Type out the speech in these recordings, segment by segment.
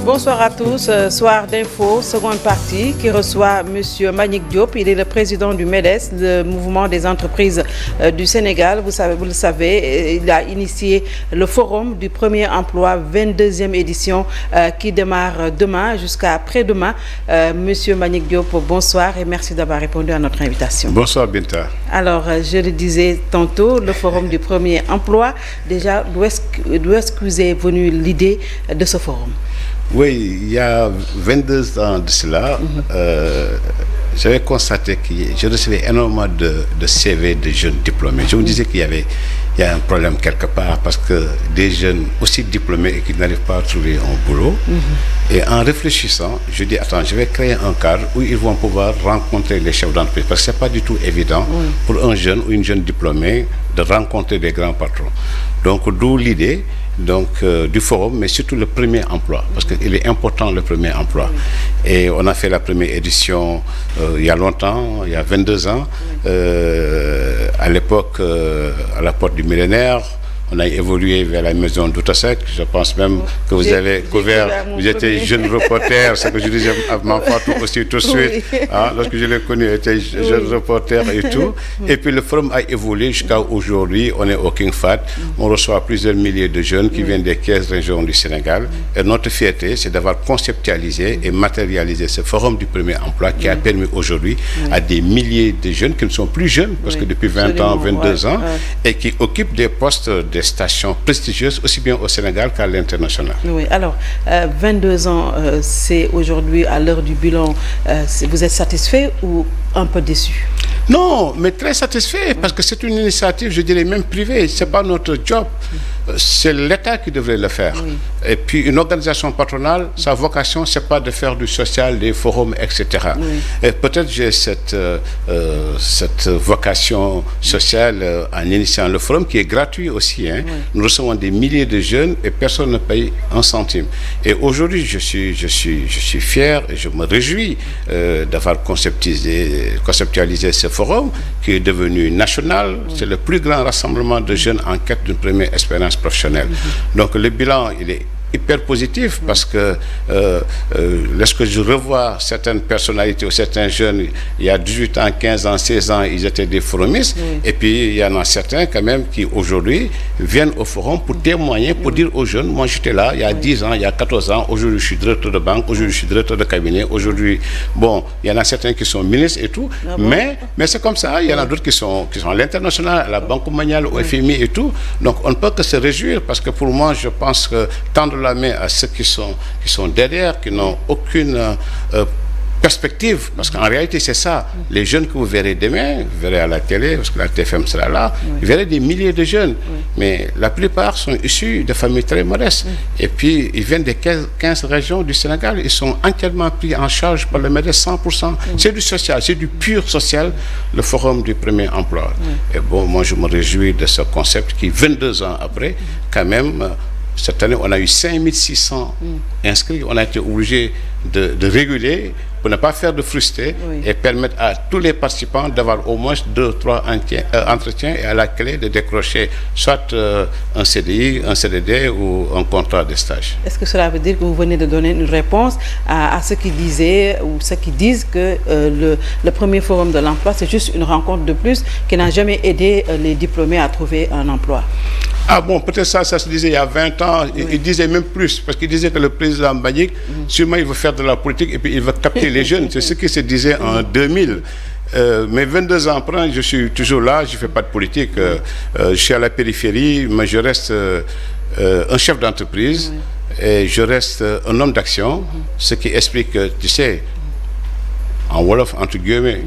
Bonsoir à tous. Soir d'info, seconde partie, qui reçoit Monsieur Mbagnick Diop. Il est le président du MEDES, le mouvement des entreprises du Sénégal. Vous le savez, il a initié le forum du premier emploi, 22e édition, qui démarre demain jusqu'à après-demain. Monsieur Mbagnick Diop, bonsoir et merci d'avoir répondu à notre invitation. Bonsoir Binta. Alors, je le disais tantôt, le forum du premier emploi. Déjà, d'où est-ce que vous est venue l'idée de ce forum? Oui, il y a 22 ans de cela, j'avais constaté que je recevais énormément de CV de jeunes diplômés. Je me disais qu'il y a un problème quelque part parce que des jeunes aussi diplômés et qui n'arrivent pas à trouver un boulot. Et en réfléchissant, je dis, attends, je vais créer un cadre où ils vont pouvoir rencontrer les chefs d'entreprise parce que ce n'est pas du tout évident pour un jeune ou une jeune diplômée de rencontrer des grands patrons. Donc, d'où l'idée du forum, mais surtout le premier emploi, parce qu'il est important le premier emploi. Et on a fait la première édition il y a longtemps, il y a 22 ans, à l'époque, à la porte du millénaire. On a évolué vers la maison d'Outasek. Je pense même que vous avez couvert, vous étiez jeune reporter, c'est ce que je disais à ma Fatou aussi tout de suite. Hein, lorsque je l'ai connu, il était jeune reporter et tout. Et puis le forum a évolué jusqu'à aujourd'hui. On est au King Fahd. On reçoit plusieurs milliers de jeunes qui viennent des 15 régions du Sénégal. Et notre fierté, c'est d'avoir conceptualisé et matérialisé ce forum du premier emploi qui a permis aujourd'hui à des milliers de jeunes qui ne sont plus jeunes, parce que depuis 20 ans, 22 ans, et qui occupent des postes des stations prestigieuses aussi bien au Sénégal qu'à l'international. Oui, alors 22 ans, c'est aujourd'hui à l'heure du bilan. Vous êtes satisfait ou un peu déçu? Non, mais très satisfait parce que c'est une initiative, je dirais même privée. C'est pas notre job, c'est l'État qui devrait le faire. Et puis une organisation patronale, sa vocation, c'est pas de faire du social, des forums, etc. Et peut-être j'ai cette vocation sociale en initiant le forum qui est gratuit aussi. Hein. Nous recevons des milliers de jeunes et personne ne paye un centime. Et aujourd'hui, je suis fier et je me réjouis d'avoir conceptualisé ce forum qui est devenu national. C'est le plus grand rassemblement de jeunes en quête d'une première expérience professionnelle. Donc le bilan, il est hyper positif parce que lorsque je revois certaines personnalités ou certains jeunes, il y a 18 ans, 15 ans, 16 ans, ils étaient des forumistes. Et puis il y en a certains quand même qui aujourd'hui viennent au forum pour témoigner, pour dire aux jeunes, moi j'étais là il y a 10 ans, il y a 14 ans, aujourd'hui je suis directeur de banque, aujourd'hui je suis directeur de cabinet, aujourd'hui, bon, il y en a certains qui sont ministres et tout, mais c'est comme ça, il y en a d'autres qui sont à l'international, à la Banque mondiale, au FMI et tout. Donc on ne peut que se réjouir parce que pour moi, je pense que tendre la main à ceux qui sont derrière, qui n'ont aucune perspective, parce qu'en réalité c'est ça. Les jeunes que vous verrez demain, vous verrez à la télé, parce que la TFM sera là, vous verrez des milliers de jeunes, mais la plupart sont issus de familles très modestes. Et puis ils viennent des 15 régions du Sénégal, ils sont entièrement pris en charge par le MEDES 100%. C'est du social, c'est du pur social, le forum du premier emploi. Et bon, moi je me réjouis de ce concept qui, 22 ans après, quand même, cette année, on a eu 5600 inscrits. On a été obligé de réguler pour ne pas faire de frustrés et permettre à tous les participants d'avoir au moins 2-3 entretiens et à la clé de décrocher soit un CDI, un CDD ou un contrat de stage. Est-ce que cela veut dire que vous venez de donner une réponse à ceux qui disaient ou ceux qui disent que le premier forum de l'emploi, c'est juste une rencontre de plus qui n'a jamais aidé les diplômés à trouver un emploi? Ah bon, peut-être ça se disait il y a 20 ans, il disait même plus, parce qu'il disait que le président Mbagnick, sûrement il veut faire de la politique et puis il veut capter les jeunes. C'est ce qui se disait en 2000. Mais 22 ans après, je suis toujours là, je ne fais pas de politique. Je suis à la périphérie, mais je reste un chef d'entreprise et je reste un homme d'action, ce qui explique que, tu sais, en Wolof, entre guillemets,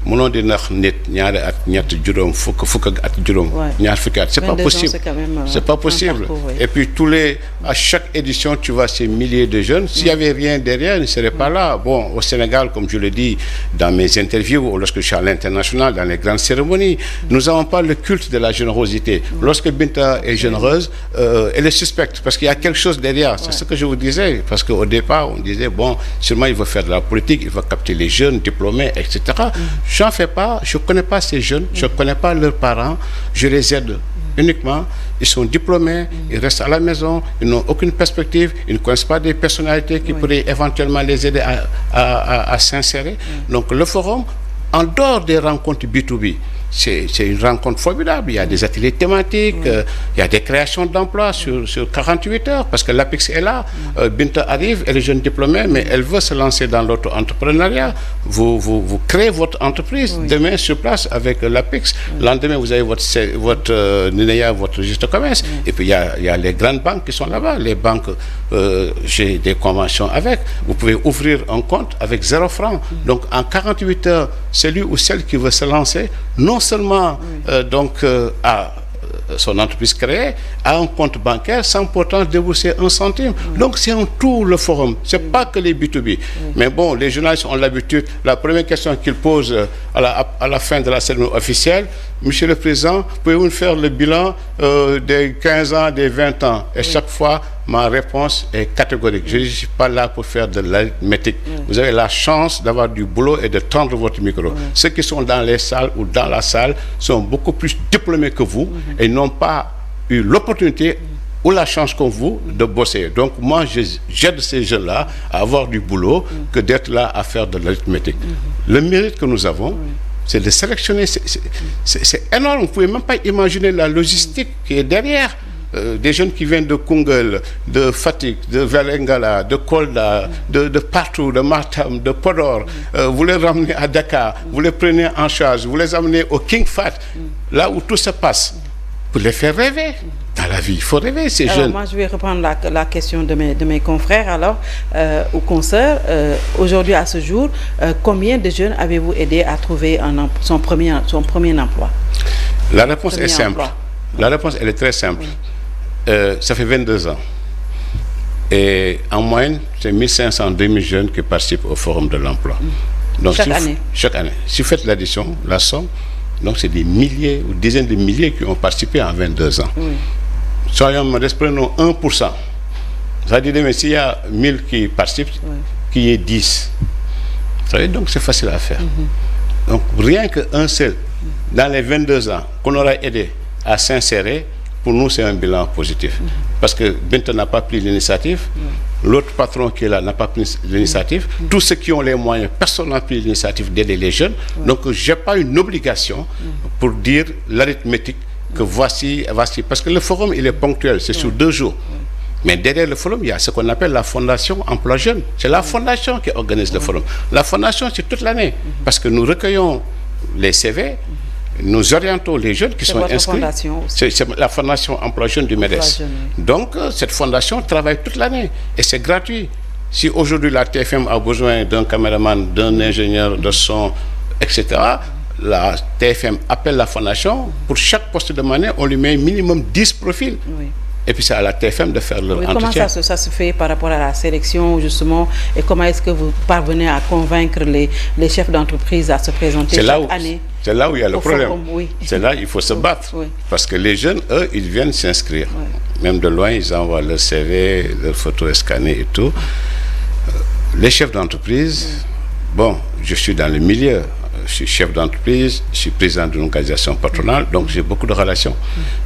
mënoo di nax nit ñaari at ñett juróom fukk at juróom ñaar fukki at c'est pas possible, c'est pas possible. Et puis à chaque édition tu vois ces milliers de jeunes. S'il y avait rien derrière, ils ne seraient pas là. Bon, au Sénégal, comme je le dis dans mes interviews ou lorsque je suis à l'international, dans les grandes cérémonies, nous n'avons pas le culte de la générosité. Lorsque Binta est généreuse, elle est suspecte parce qu'il y a quelque chose derrière. C'est ce que je vous disais, parce qu'au départ on disait bon, sûrement il veut faire de la politique, il veut capter les jeunes diplômés, etc. J'en fais pas, je ne connais pas ces jeunes, je ne connais pas leurs parents, je les aide uniquement, ils sont diplômés, ils restent à la maison, ils n'ont aucune perspective, ils ne connaissent pas des personnalités qui pourraient éventuellement les aider à s'insérer. Donc le forum, en dehors des rencontres B2B, c'est une rencontre formidable. Il y a des ateliers thématiques, il y a des créations d'emplois sur 48 heures, parce que l'APEX est là. Binta arrive, elle est jeune diplômée, mais elle veut se lancer dans l'auto-entrepreneuriat. Vous créez votre entreprise demain sur place avec l'APEX. Lendemain, vous avez votre NINEA, votre registre de commerce. Et puis, il y a les grandes banques qui sont là-bas. Les banques, j'ai des conventions avec. Vous pouvez ouvrir un compte avec 0 francs. Donc, en 48 heures, celui ou celle qui veut se lancer, non seulement a son entreprise créée, a un compte bancaire sans pourtant débourser un centime. Donc c'est un tout le forum, c'est pas que les B2B. Mais bon, les journalistes ont l'habitude, la première question qu'ils posent à la fin de la cérémonie officielle: Monsieur le Président, pouvez-vous nous faire le bilan des 15 ans, des 20 ans? Et chaque fois, ma réponse est catégorique. Je ne suis pas là pour faire de l'arithmétique. Vous avez la chance d'avoir du boulot et de tendre votre micro. Ceux qui sont dans les salles ou dans la salle sont beaucoup plus diplômés que vous et n'ont pas eu l'opportunité ou la chance comme vous de bosser. Donc moi, j'aide ces jeunes-là à avoir du boulot que d'être là à faire de l'arithmétique. Le mérite que nous avons, c'est de sélectionner. C'est énorme. Vous ne pouvez même pas imaginer la logistique qui est derrière. Des jeunes qui viennent de Koungheul, de Fatick, de Vélingara, de Kolda, de partout, de Matam, de Podor. Vous les ramenez à Dakar, vous les prenez en charge, vous les amenez au King Fahd, là où tout se passe, pour les faire rêver. Dans la vie, il faut rêver, ces jeunes. Moi, je vais reprendre la question de mes confrères, alors, ou consoeurs. Aujourd'hui, à ce jour, combien de jeunes avez-vous aidé à trouver son premier emploi? La réponse est simple. La réponse, elle est très simple. Ça fait 22 ans. Et en moyenne, c'est 1500, 2000 jeunes qui participent au Forum de l'emploi. Donc, chaque année. Si vous faites l'addition, la somme, donc c'est des milliers ou dizaines de milliers qui ont participé en 22 ans. Soyons modestes, prenons 1%. Ça veut dire, mais s'il y a 1000 qui participent, qu'il y ait 10. Vous savez, donc c'est facile à faire. Donc rien qu'un seul, dans les 22 ans, qu'on aura aidé à s'insérer, pour nous, c'est un bilan positif. Parce que Binta n'a pas pris l'initiative, l'autre patron qui est là n'a pas pris l'initiative, tous ceux qui ont les moyens, personne n'a pris l'initiative d'aider les jeunes. Donc, je n'ai pas une obligation pour dire l'arithmétique que voici, parce que le forum, il est ponctuel, c'est sur 2 jours. Mais derrière le forum, il y a ce qu'on appelle la Fondation Emploi Jeune. C'est la fondation qui organise le forum. La fondation, c'est toute l'année, parce que nous recueillons les CV, nous orientons les jeunes qui sont inscrits. C'est la Fondation Emploi Jeune du MEDES. Donc, cette fondation travaille toute l'année et c'est gratuit. Si aujourd'hui la TFM a besoin d'un caméraman, d'un ingénieur de son, etc., la TFM appelle la fondation. Pour chaque poste de monnaie, on lui met minimum 10 profils. Et puis c'est à la TFM de faire leur entretien. Comment ça se fait par rapport à la sélection, justement, et comment est-ce que vous parvenez à convaincre les chefs d'entreprise à se présenter chaque année? C'est là où il y a le problème. C'est là il faut se battre. Parce que les jeunes, eux, ils viennent s'inscrire. Même de loin, ils envoient leur CV, leur photo scannée et tout. Les chefs d'entreprise, bon, je suis dans le milieu. Je suis chef d'entreprise, je suis président d'une organisation patronale, donc j'ai beaucoup de relations.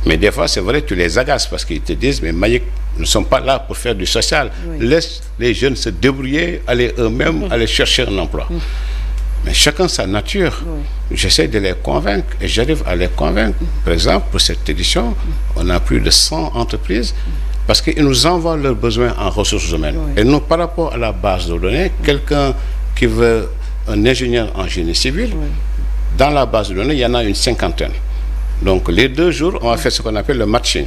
Mais des fois, c'est vrai, tu les agaces parce qu'ils te disent, mais Manick, nous ne sommes pas là pour faire du social. Laisse les jeunes se débrouiller, aller eux-mêmes, aller chercher un emploi. Mais chacun sa nature. J'essaie de les convaincre et j'arrive à les convaincre. Par exemple, pour cette édition, on a plus de 100 entreprises parce qu'ils nous envoient leurs besoins en ressources humaines. Et nous, par rapport à la base de données, quelqu'un qui veut un ingénieur en génie civil, dans la base de données, il y en a une 50aine. Donc, les 2 jours, on va faire ce qu'on appelle le matching.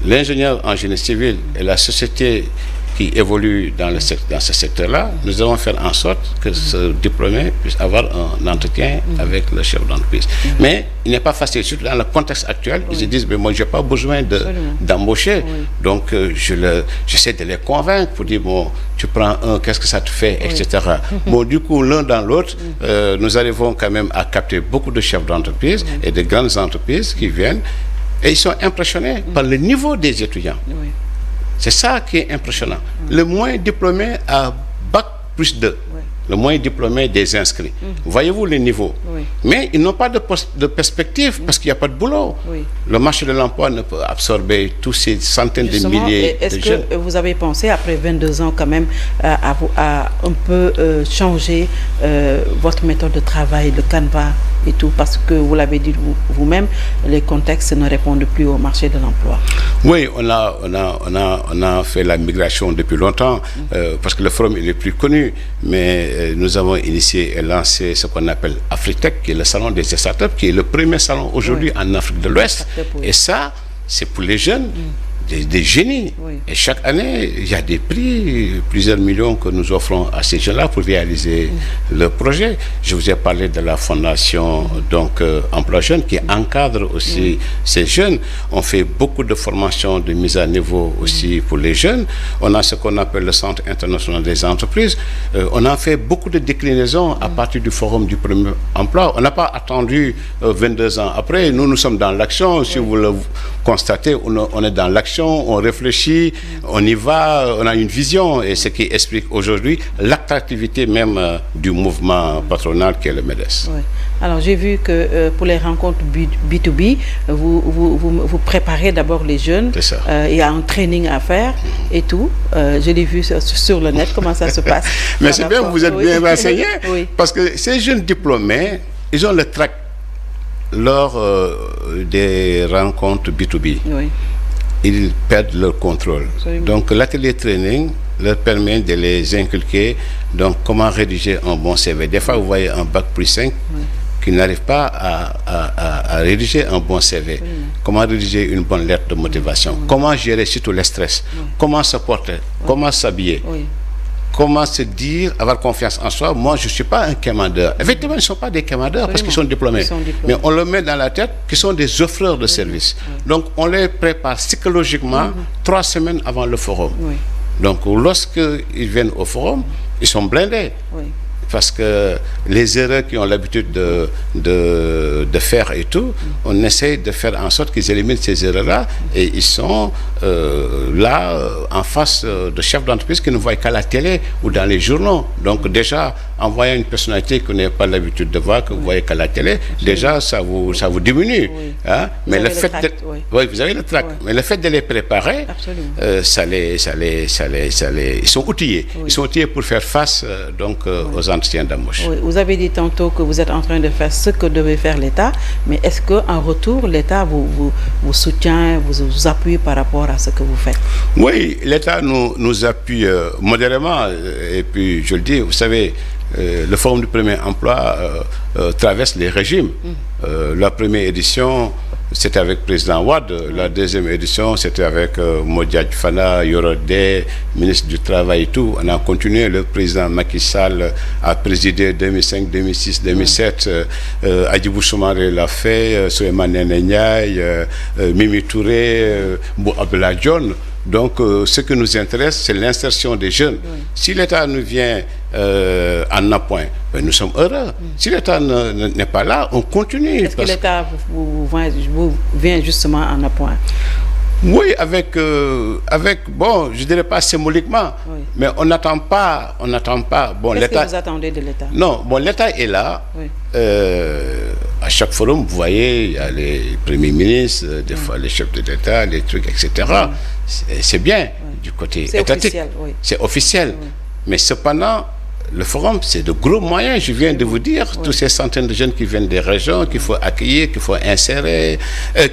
L'ingénieur en génie civil et la société qui évolue dans ce secteur-là, nous allons faire en sorte que ce diplômé puisse avoir un entretien avec le chef d'entreprise. Mais il n'est pas facile, surtout dans le contexte actuel. Ils se disent, mais moi, je n'ai pas besoin d'embaucher. Donc, j'essaie de les convaincre pour dire, bon, tu prends un, qu'est-ce que ça te fait, etc. Bon, du coup, l'un dans l'autre, nous arrivons quand même à capter beaucoup de chefs d'entreprise et de grandes entreprises qui viennent et ils sont impressionnés par le niveau des étudiants. C'est ça qui est impressionnant. Le moins diplômé a bac plus 2. le moins diplômé des inscrits. Voyez-vous les niveaux. Mais ils n'ont pas de perspective parce qu'il n'y a pas de boulot. Le marché de l'emploi ne peut absorber tous ces centaines de milliers de jeunes. Est-ce que vous avez pensé, après 22 ans quand même, à un peu changer votre méthode de travail, le canevas et tout, parce que vous l'avez dit vous-même, les contextes ne répondent plus au marché de l'emploi? Oui, on a fait la migration depuis longtemps, parce que le forum il est plus connu, mais nous avons initié et lancé ce qu'on appelle Afritech, qui est le salon des startups, qui est le premier salon aujourd'hui en Afrique de l'Ouest. Et ça, c'est pour les jeunes. Des génies. Et chaque année, il y a des prix, plusieurs millions que nous offrons à ces jeunes-là pour réaliser leur projet. Je vous ai parlé de la fondation Emploi Jeune qui encadre aussi ces jeunes. On fait beaucoup de formations de mise à niveau aussi pour les jeunes. On a ce qu'on appelle le Centre international des entreprises. On a fait beaucoup de déclinaisons à partir du forum du premier emploi. On n'a pas attendu 22 ans après. Nous sommes dans l'action. Si vous le constatez, on est dans l'action. On réfléchit, on y va, on a une vision et ce qui explique aujourd'hui l'attractivité même du mouvement patronal qui est le MEDES. Oui. Alors j'ai vu que pour les rencontres B2B, vous préparez d'abord les jeunes. C'est ça. Il y a un training à faire et tout. Je l'ai vu sur le net, comment ça se passe. Mais c'est bien, vous êtes bien renseigné, parce que ces jeunes diplômés, ils ont le trac lors des rencontres B2B. Ils perdent leur contrôle. Donc l'atelier training leur permet de les inculquer donc comment rédiger un bon CV. Des fois vous voyez un bac plus 5 qui n'arrive pas à rédiger un bon CV. Comment rédiger une bonne lettre de motivation, comment gérer surtout le stress, comment se porter, comment s'habiller, comment se dire, avoir confiance en soi. Moi, je ne suis pas un quémandeur. Effectivement, ils ne sont pas des quémandeurs parce qu'ils sont diplômés. Mais on le met dans la tête qu'ils sont des offreurs de services. Donc, on les prépare psychologiquement 3 semaines avant le forum. Donc, lorsqu'ils viennent au forum, ils sont blindés. Parce que les erreurs qu'ils ont l'habitude de faire et tout, on essaie de faire en sorte qu'ils éliminent ces erreurs-là et ils sont là en face de chefs d'entreprise qui ne voient qu'à la télé ou dans les journaux. Donc déjà, en voyant une personnalité que vous n'avez pas l'habitude de voir, que vous voyez qu'à la télé, déjà ça vous diminue. Hein? Mais le fait vous avez le trac. Mais le fait de les préparer, ils sont outillés. Ils sont outillés pour faire face aux entretiens d'embauche. Vous avez dit tantôt que vous êtes en train de faire ce que devait faire l'État, mais est-ce qu'en retour, l'État vous soutient, vous appuie par rapport à ce que vous faites? Oui, l'État nous appuie modérément. Et puis, je le dis, vous savez, le Forum du premier emploi traverse les régimes. La première édition, c'était avec le président Wade. La deuxième édition, c'était avec Modiadj Fana, Yorodé, ministre du Travail et tout. On a continué. Le président Macky Sall a présidé 2005, 2006, 2007. Hadjibou Soumaré l'a fait, Souleymane Ndiaye, Mimi Touré, Bou Abdallah Dionne. Donc, ce qui nous intéresse, c'est l'insertion des jeunes. Si l'État nous vient en appoint, ben nous sommes heureux. Si l'État n'est pas là, on continue. Est-ce que l'État vous vient justement en appoint? Oui, avec bon, je dirais pas symboliquement, mais on n'attend pas. Bon, qu'est-ce que vous attendez de l'État? Non, bon, l'État est là. À chaque forum, vous voyez, il y a les premiers ministres, des fois les chefs de l'État, les trucs, etc. C'est bien du côté étatique. C'est officiel. Mais cependant, le forum, c'est de gros moyens, je viens de vous dire, tous ces centaines de jeunes qui viennent des régions, qu'il faut accueillir, qu'il faut insérer,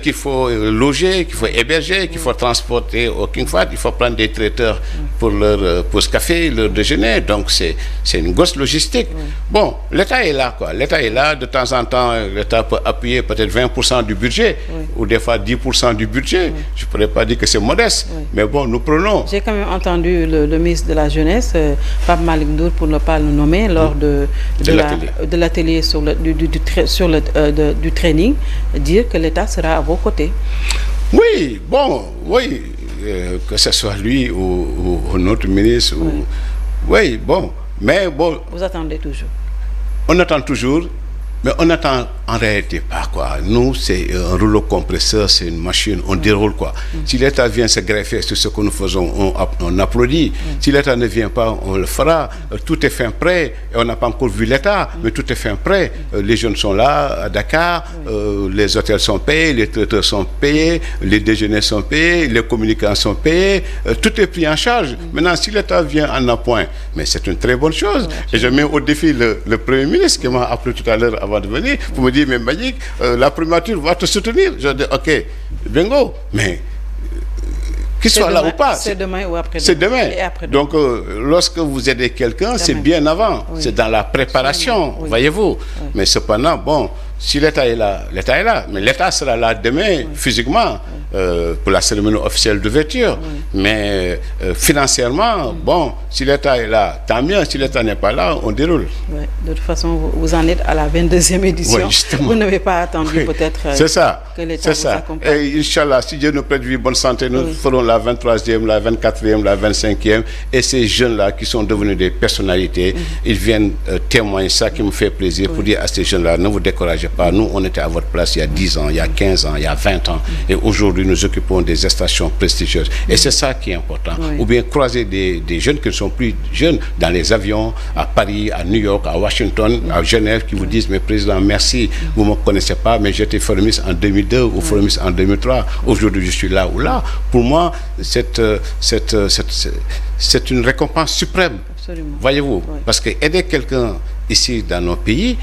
qu'il faut loger, qu'il faut héberger, qu'il faut transporter au King Fahd, il faut prendre des traiteurs pour leur pause café, leur déjeuner. Donc c'est une grosse logistique. Bon, l'État est là, quoi. L'État est là, de temps en temps, l'État peut appuyer peut-être 20% du budget, ou des fois 10% du budget. Je ne pourrais pas dire que c'est modeste, mais bon, nous prenons. J'ai quand même entendu le ministre de la Jeunesse, Pape Malick Ndour, pour ne pas le nommer, lors de l'atelier du training, dire que l'État sera à vos côtés. Oui, bon, oui, que ce soit lui ou notre ministre. Oui, bon, mais bon. Vous attendez toujours? On attend toujours, Mais on n'attend en réalité pas, quoi. Nous, c'est un rouleau compresseur, c'est une machine, on déroule, quoi. Si l'État vient se greffer sur ce que nous faisons, on applaudit. Si l'État ne vient pas, on le fera. Tout est fin prêt. Et on n'a pas encore vu l'État, mais tout est fin prêt. Les jeunes sont là, à Dakar, les hôtels sont payés, les traiteurs sont payés, les déjeuners sont payés, les communicants sont payés, tout est pris en charge. Maintenant, si l'État vient en appoint, mais c'est une très bonne chose. Et je mets au défi le Premier ministre qui m'a appelé tout à l'heure avant de venir pour me dire, mais Mbagnick, la primature va te soutenir. Je dis, ok, bingo, mais qu'il soit là ou pas. C'est demain ou après-demain. C'est demain. Donc, lorsque vous aidez quelqu'un, c'est bien avant. Oui. C'est dans la préparation, oui. Voyez-vous. Oui. Mais cependant, bon, si l'État est là, l'État est là. Mais l'État sera là demain, physiquement, pour la cérémonie officielle d'ouverture. Mais financièrement, bon, si l'État est là, tant mieux. Si l'État n'est pas là, on déroule. Oui. De toute façon, vous en êtes à la 22e édition. Oui, justement. Vous n'avez pas attendu peut-être que l'État vous accompagne. Et Inch'Allah, si Dieu nous prête vie, bonne santé, nous ferons la 23e, la 24e, la 25e. Et ces jeunes-là qui sont devenus des personnalités, ils viennent témoigner ça qui me fait plaisir pour dire à ces jeunes-là, ne vous découragez pas. Nous, on était à votre place il y a 10 ans, il y a 15 ans, il y a 20 ans. Et aujourd'hui, nous occupons des stations prestigieuses. Et c'est ça qui est important. Ou bien croiser des jeunes qui ne sont plus jeunes dans les avions, à Paris, à New York, à Washington, à Genève, qui vous disent, mais président, merci, vous ne me connaissez pas, mais j'étais forumiste en 2002 ou forumiste en 2003. Aujourd'hui, je suis là ou là. Pour moi, c'est une récompense suprême. Voyez-vous, parce que aider quelqu'un ici dans nos pays,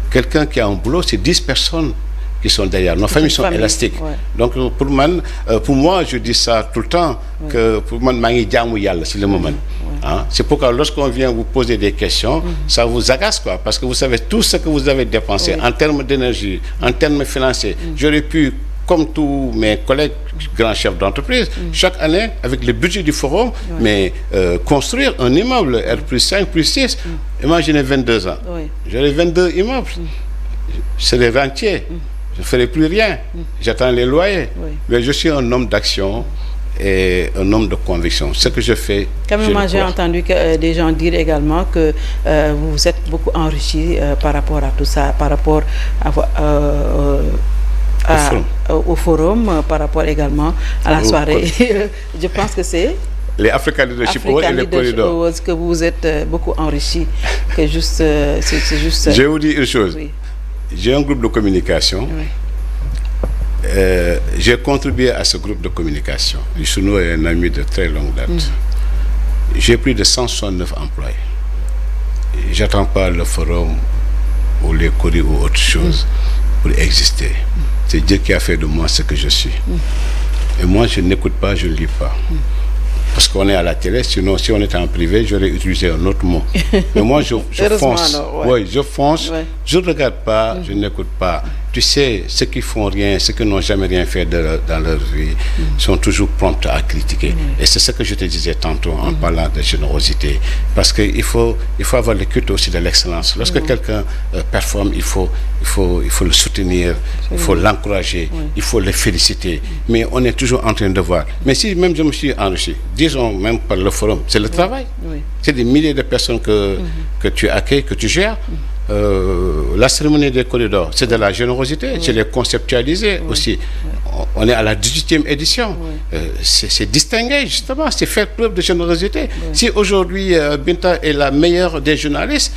quelqu'un qui a un boulot, c'est 10 personnes qui sont derrière. Nos familles sont élastiques. Donc pour moi, je dis ça tout le temps, que pour moi, c'est le moment. Hein? C'est pourquoi lorsqu'on vient vous poser des questions, ça vous agace, quoi, parce que vous savez tout ce que vous avez dépensé en termes d'énergie, en termes financiers. J'aurais pu, comme tous mes collègues grands chefs d'entreprise, chaque année, avec le budget du forum, mais construire un immeuble R+5, +6, imaginez 22 ans. J'aurais 22 immeubles. Je serais rentier. Je ne ferai plus rien. J'attends les loyers. Mais je suis un homme d'action et un homme de conviction. Ce que je fais, quand même, j'ai entendu des gens dire également que vous vous êtes beaucoup enrichi par rapport à tout ça, par rapport au forum, par rapport également à la soirée. Je pense que c'est les African Leadership Awards et les corridors. Que vous êtes beaucoup enrichi, que juste, c'est juste. Je vais vous dire une chose. J'ai un groupe de communication. J'ai contribué à ce groupe de communication. Youssounou est un ami de très longue date. J'ai plus de 169 employés. J'attends pas le forum ou les courriers ou autre chose pour exister. C'est Dieu qui a fait de moi ce que je suis. Et moi, je n'écoute pas, je ne lis pas. Parce qu'on est à la télé, sinon si on était en privé, j'aurais utilisé un autre mot. Mais moi, je fonce. Je fonce, je ne regarde pas, je n'écoute pas. Tu sais, ceux qui font rien, ceux qui n'ont jamais rien fait dans leur vie, sont toujours prompts à critiquer. Et c'est ce que je te disais tantôt en parlant de générosité. Parce qu'il faut avoir le culte aussi de l'excellence. Lorsque quelqu'un performe, il faut le soutenir, il faut l'encourager, il faut le féliciter. Mais on est toujours en train de voir. Mais si même je me suis enrichi, disons même par le forum, c'est le travail. C'est des milliers de personnes que tu accueilles, que tu gères. La cérémonie des corridors, c'est de la générosité, c'est les conceptualiser aussi. On est à la 18e édition. C'est distinguer, justement, c'est faire preuve de générosité. Si aujourd'hui, Binta est la meilleure des journalistes,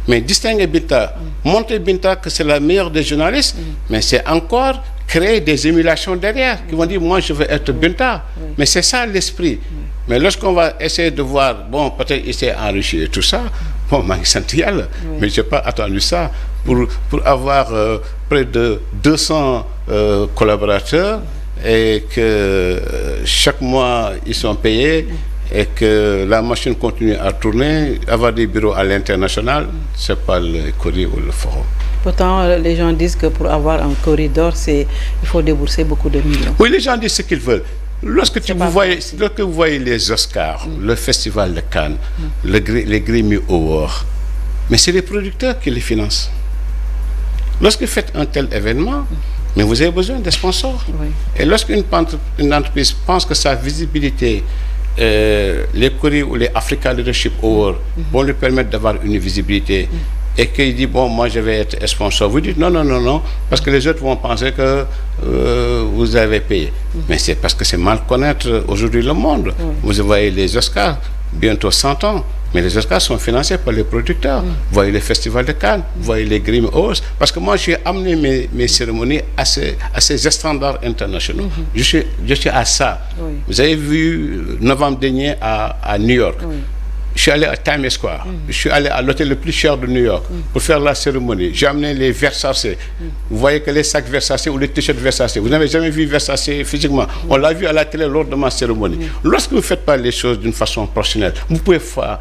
mais distinguer Binta, montrer Binta que c'est la meilleure des journalistes, mais c'est encore créer des émulations derrière, qui vont dire, moi, je veux être Binta. Mais c'est ça l'esprit. Mais lorsqu'on va essayer de voir, bon, peut-être il s'est enrichi et tout ça, bon, mais je n'ai pas attendu ça pour avoir près de 200 collaborateurs et que chaque mois ils sont payés et que la machine continue à tourner, avoir des bureaux à l'international, ce n'est pas le courrier ou le forum. Pourtant, les gens disent que pour avoir un corridor, il faut débourser beaucoup de millions. Oui, les gens disent ce qu'ils veulent. Lorsque vous voyez les Oscars, le Festival de Cannes, les Grammy Awards, mais c'est les producteurs qui les financent. Lorsque vous faites un tel événement, mais vous avez besoin de sponsors. Et lorsqu'une entreprise pense que sa visibilité, les Corées ou les African Leadership Awards vont lui permettre d'avoir une visibilité, et qu'il dit bon, moi je vais être sponsor, vous dites non, parce que les autres vont penser que vous avez payé. Mais c'est parce que c'est mal connaître aujourd'hui le monde. Vous voyez les Oscars, bientôt 100 ans. Mais les Oscars sont financés par les producteurs. Vous voyez les festivals de Cannes, vous voyez les Grammy Awards. Parce que moi, j'ai amené mes cérémonies à ces standards internationaux. Je suis à ça. Vous avez vu, novembre dernier, à New York. Je suis allé à Times Square. Je suis allé à l'hôtel le plus cher de New York pour faire la cérémonie. J'ai amené les Versace. Vous voyez que les sacs Versace ou les t-shirts Versace. Vous n'avez jamais vu Versace physiquement. On l'a vu à la télé lors de ma cérémonie. Lorsque vous ne faites pas les choses d'une façon professionnelle, vous pouvez faire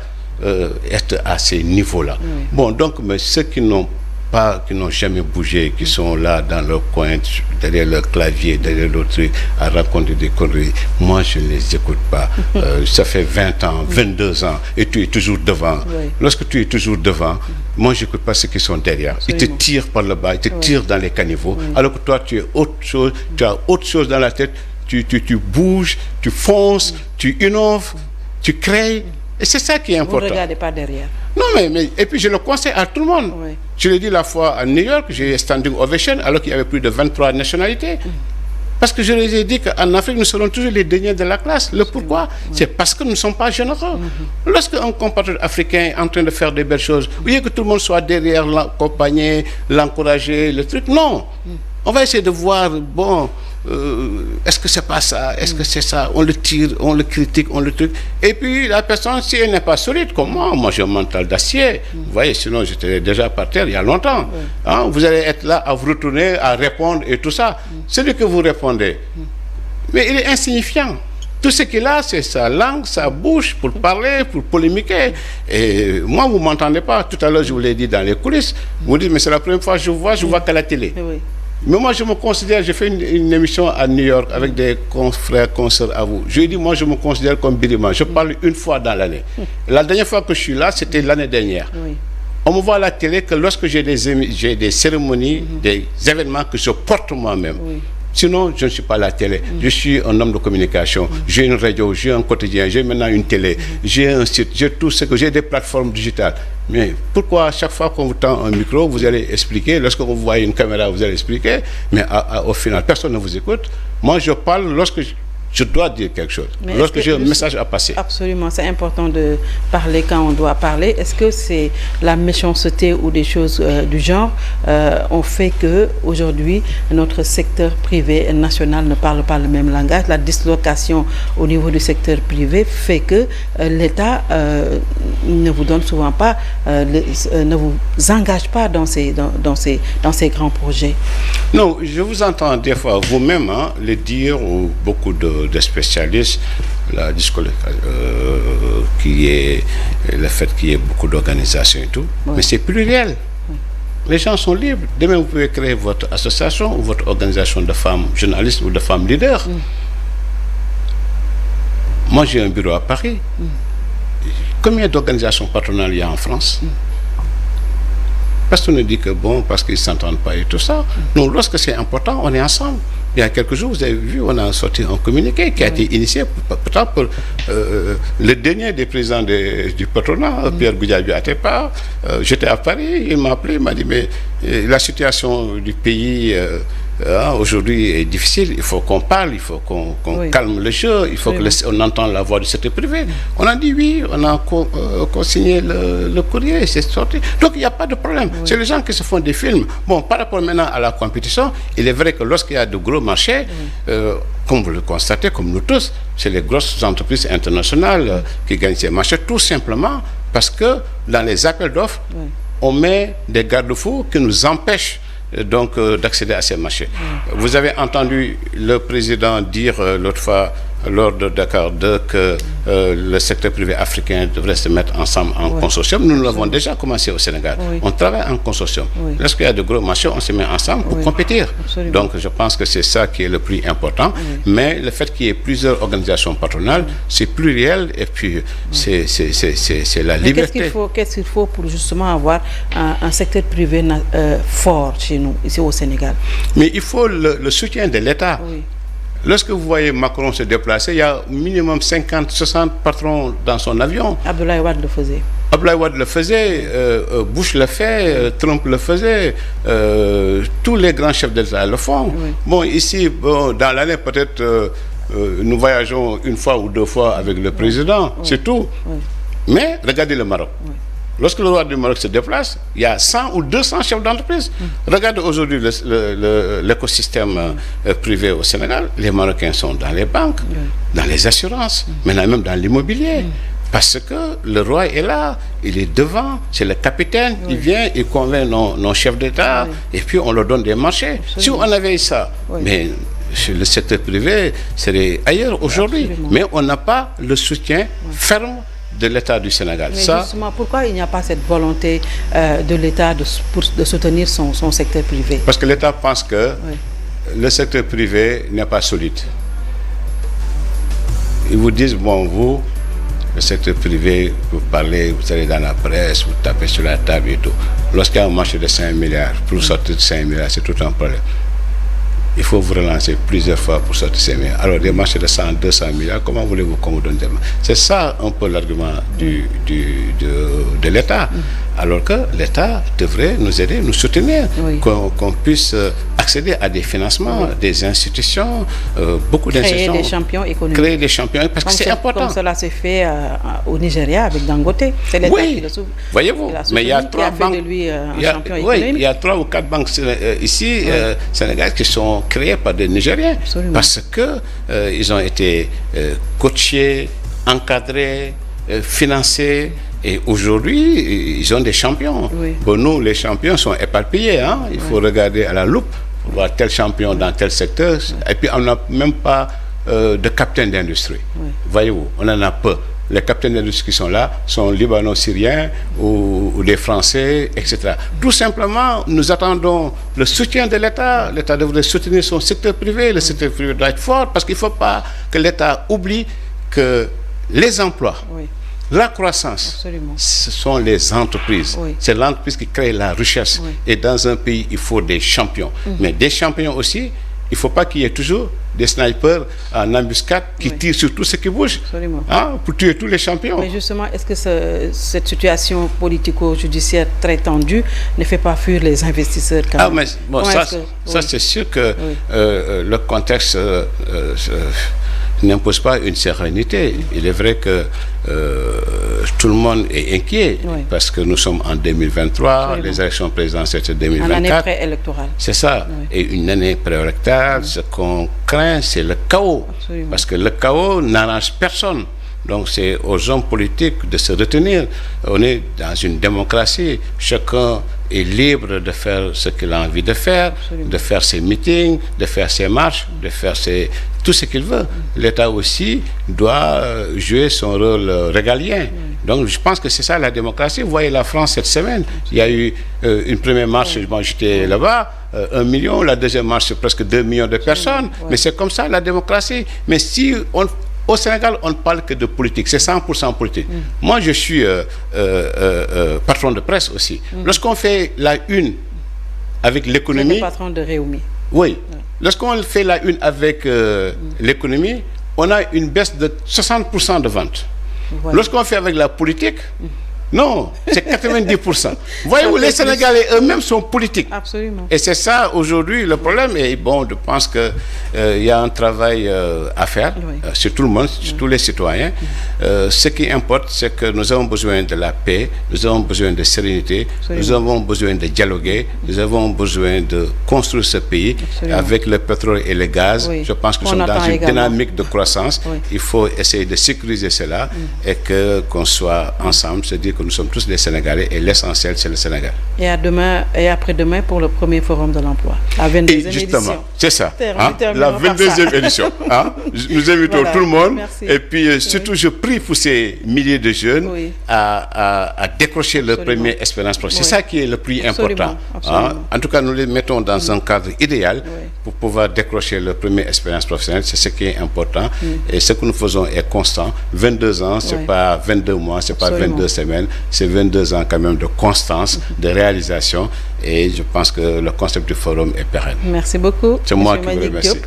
être à ces niveaux-là. Bon, donc, mais ceux qui n'ont jamais bougé, qui sont là dans leur coin, derrière leur clavier, derrière leur truc, à raconter des conneries, moi je ne les écoute pas. Ça fait 20 ans, 22 ans, et tu es toujours devant. Lorsque tu es toujours devant, moi je n'écoute pas ceux qui sont derrière. Ils te tirent par le bas, ils te tirent dans les caniveaux, alors que toi tu es autre chose, tu as autre chose dans la tête, tu bouges, tu fonces, tu innoves, tu crées. Et c'est ça qui est important. Vous ne regardez pas derrière. Non, mais et puis je le conseille à tout le monde. Je l'ai dit la fois à New York, j'ai eu standing ovation alors qu'il y avait plus de 23 nationalités. Parce que je les ai dit qu'en Afrique, nous serons toujours les derniers de la classe. Le pourquoi? C'est parce que nous ne sommes pas généreux. Lorsqu'un compatriote africain est en train de faire des belles choses, vous voyez que tout le monde soit derrière, l'accompagner, l'encourager, le truc. Non. On va essayer de voir, bon, est-ce que c'est pas ça? Est-ce que c'est ça? On le tire, on le critique, on le truc. Et puis la personne, si elle n'est pas solide comme moi j'ai un mental d'acier. Vous voyez, sinon j'étais déjà par terre il y a longtemps. Hein? Vous allez être là à vous retourner, à répondre et tout ça. Celui que vous répondez, mais il est insignifiant. Tout ce qu'il a, c'est sa langue, sa bouche pour parler, pour polémiquer. Et moi, vous ne m'entendez pas. Tout à l'heure, je vous l'ai dit dans les coulisses. Vous dites, mais c'est la première fois que je vois qu'à la télé. Mais moi, je me considère, j'ai fait une émission à New York avec des confrères, consoeurs à vous. Je lui ai dit, moi, je me considère comme Birima. Je parle une fois dans l'année. La dernière fois que je suis là, c'était l'année dernière. On me voit à la télé que lorsque j'ai des cérémonies, des événements que je porte moi-même. Sinon, je ne suis pas à la télé. Je suis un homme de communication. J'ai une radio, j'ai un quotidien, j'ai maintenant une télé, j'ai un site, j'ai tout ce que j'ai des plateformes digitales. Mais pourquoi à chaque fois qu'on vous tend un micro, vous allez expliquer, lorsque vous voyez une caméra, vous allez expliquer, mais au final, personne ne vous écoute. Moi, je parle lorsque je dois dire quelque chose, lorsque j'ai un message à passer. Absolument, c'est important de parler quand on doit parler. Est-ce que c'est la méchanceté ou des choses du genre ont fait que aujourd'hui notre secteur privé national ne parle pas le même langage? La dislocation au niveau du secteur privé fait que l'État ne vous donne souvent pas, ne vous engage pas dans ces grands projets. Non, je vous entends des fois vous-même le dire, ou beaucoup de spécialistes, la disqualification, qui est le fait qu'il y ait beaucoup d'organisations et tout, mais c'est pluriel. Les gens sont libres. Demain, vous pouvez créer votre association ou votre organisation de femmes journalistes ou de femmes leaders. Moi, j'ai un bureau à Paris. Combien d'organisations patronales il y a en France? Personne ne dit que bon, parce qu'ils ne s'entendent pas et tout ça. Non, lorsque c'est important, on est ensemble. Il y a quelques jours, vous avez vu, on a sorti un communiqué qui a été initié pourtant pour le dernier des présidents du patronat, Pierre Goudiaby Atepa. J'étais à Paris, il m'a appelé, il m'a dit, mais la situation du pays aujourd'hui est difficile, il faut qu'on parle, il faut qu'on calme le jeu, il faut qu'on entende la voix du secteur privé. On a dit oui, on a consigné le courrier, c'est sorti. Donc il n'y a pas de problème. C'est les gens qui se font des films. Bon, par rapport maintenant à la compétition, il est vrai que lorsqu'il y a de gros marchés, comme vous le constatez, comme nous tous, c'est les grosses entreprises internationales qui gagnent ces marchés, tout simplement parce que dans les appels d'offres, on met des garde-fous qui nous empêchent donc d'accéder à ces marchés. Vous avez entendu le président dire l'autre fois lors de Dakar 2 que le secteur privé africain devrait se mettre ensemble en consortium. Nous l'avons déjà commencé au Sénégal. On travaille en consortium. Lorsqu'il y a de gros marchés, on se met ensemble pour compétir. Donc je pense que c'est ça qui est le plus important. Mais le fait qu'il y ait plusieurs organisations patronales, c'est pluriel et puis c'est la liberté. Qu'est-ce qu'il faut pour justement avoir un secteur privé fort chez nous, ici au Sénégal? Mais il faut le soutien de l'État. Lorsque vous voyez Macron se déplacer, il y a au minimum 50, 60 patrons dans son avion. Abdoulaye Wade le faisait. Abdoulaye Wade le faisait, Bush le fait, Trump le faisait, tous les grands chefs d'État le font. Oui. Bon, ici, bon, dans l'année, peut-être, nous voyageons une fois ou deux fois avec le président, c'est tout. Oui. Mais regardez le Maroc. Oui. Lorsque le roi du Maroc se déplace, il y a 100 ou 200 chefs d'entreprise. Regardez aujourd'hui l'écosystème privé au Sénégal. Les Marocains sont dans les banques, dans les assurances, maintenant même dans l'immobilier. Parce que le roi est là, il est devant, c'est le capitaine, il vient, il convainc nos chefs d'État, et puis on leur donne des marchés. Absolument. Si on avait ça, mais sur le secteur privé, serait ailleurs aujourd'hui. Mais on n'a pas le soutien ferme de l'État du Sénégal. Mais justement, pourquoi il n'y a pas cette volonté de l'État de soutenir son secteur privé? Parce que l'État pense que le secteur privé n'est pas solide. Ils vous disent, bon, vous, le secteur privé, vous parlez, vous allez dans la presse, vous tapez sur la table et tout. Lorsqu'il y a un marché de 5 milliards, pour sortir de 5 milliards, c'est tout un problème. Il faut vous relancer plusieurs fois pour sortir 5 milliards. Alors, des marchés de 100, 200 milliards, comment voulez-vous qu'on vous donne des marchés? C'est ça un peu l'argument de l'État. Alors que l'État devrait nous aider, nous soutenir, qu'on puisse accéder à des financements, des institutions, beaucoup d'institutions. Créer des champions économiques. Créer des champions, parce que c'est important. Comme cela s'est fait au Nigeria avec Dangote. C'est l'État qui le soutient. Voyez-vous, mais il y a 3 banques. De lui un champion économique. Il y a 3 ou 4 banques ici, sénégalaises, qui sont créées par des Nigériens. Absolument. Parce qu'ils ont été coachés, encadrés, financés. Et aujourd'hui, ils ont des champions. Bon, nous, les champions sont éparpillés. Hein? Il faut regarder à la loupe pour voir tel champion dans tel secteur. Et puis, on n'a même pas de capitaine d'industrie. Voyez-vous, on en a peu. Les capitaines d'industrie qui sont là sont libano-syriens ou des Français, etc. Tout simplement, nous attendons le soutien de l'État. L'État devrait soutenir son secteur privé. Le secteur privé doit être fort parce qu'il ne faut pas que l'État oublie que les emplois, la croissance, absolument, ce sont les entreprises. C'est l'entreprise qui crée la richesse. Et dans un pays, il faut des champions. Mais des champions aussi, il ne faut pas qu'il y ait toujours des snipers en embuscade qui tirent sur tout ce qui bouge, hein, pour tuer tous les champions. Mais justement, est-ce que cette situation politico-judiciaire très tendue ne fait pas fuir les investisseurs quand même? Mais bon, ça c'est sûr que le contexte n'impose pas une sérénité. Il est vrai que tout le monde est inquiet parce que nous sommes en 2023, les élections présidentielles c'est 2024. Une année préélectorale. C'est ça. Et une année préélectorale, ce qu'on craint, c'est le chaos. Parce que le chaos n'arrange personne. Donc c'est aux hommes politiques de se retenir. On est dans une démocratie. Chacun est libre de faire ce qu'il a envie de faire, de faire ses meetings, de faire ses marches, de faire tout ce qu'il veut. L'État aussi doit jouer son rôle régalien. Donc je pense que c'est ça la démocratie. Vous voyez la France cette semaine, il y a eu une première marche, moi j'étais là-bas, 1 million, la deuxième marche c'est presque 2 millions de personnes. Mais c'est comme ça la démocratie. Mais si au Sénégal, on ne parle que de politique, c'est 100% politique. Moi, je suis patron de presse aussi. Lorsqu'on fait la une avec l'économie... Vous êtes patron de Réumi. Oui. Lorsqu'on fait la une avec l'économie, on a une baisse de 60% de ventes. Lorsqu'on fait avec la politique... Non, c'est 90%. Voyez-vous, les Sénégalais eux-mêmes sont politiques. Absolument. Et c'est ça aujourd'hui le problème. Et bon, je pense qu'il y a un travail à faire sur tout le monde, sur tous les citoyens. Ce qui importe, c'est que nous avons besoin de la paix, nous avons besoin de sérénité, nous avons besoin de dialoguer, nous avons besoin de construire ce pays avec le pétrole et le gaz. Je pense que nous sommes dans une dynamique de croissance. Il faut essayer de sécuriser cela et qu'on soit ensemble, se dire que nous sommes tous des Sénégalais et l'essentiel c'est le Sénégal. Et à demain et après-demain pour le premier forum de l'emploi, la 22e édition. Justement, c'est ça, hein, la 22e édition. Hein, nous invitons tout le monde. Et puis surtout je prie pour ces milliers de jeunes à décrocher leur première expérience professionnelle. C'est ça qui est le plus important. Hein. En tout cas, nous les mettons dans un cadre idéal pour pouvoir décrocher leur première expérience professionnelle. C'est ce qui est important. Et ce que nous faisons est constant. 22 ans, c'est pas 22 mois, c'est pas 22 semaines. c'est 22 ans quand même de constance, de réalisation, et je pense que le concept du forum est pérenne. Merci beaucoup. C'est moi qui vous remercie.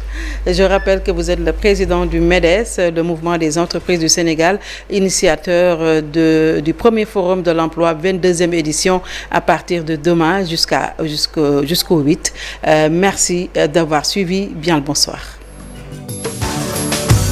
Je rappelle que vous êtes le président du MEDES, le Mouvement des entreprises du Sénégal, initiateur du premier forum de l'emploi, 22e édition, à partir de demain jusqu'au 8. Merci d'avoir suivi. Bien le bonsoir.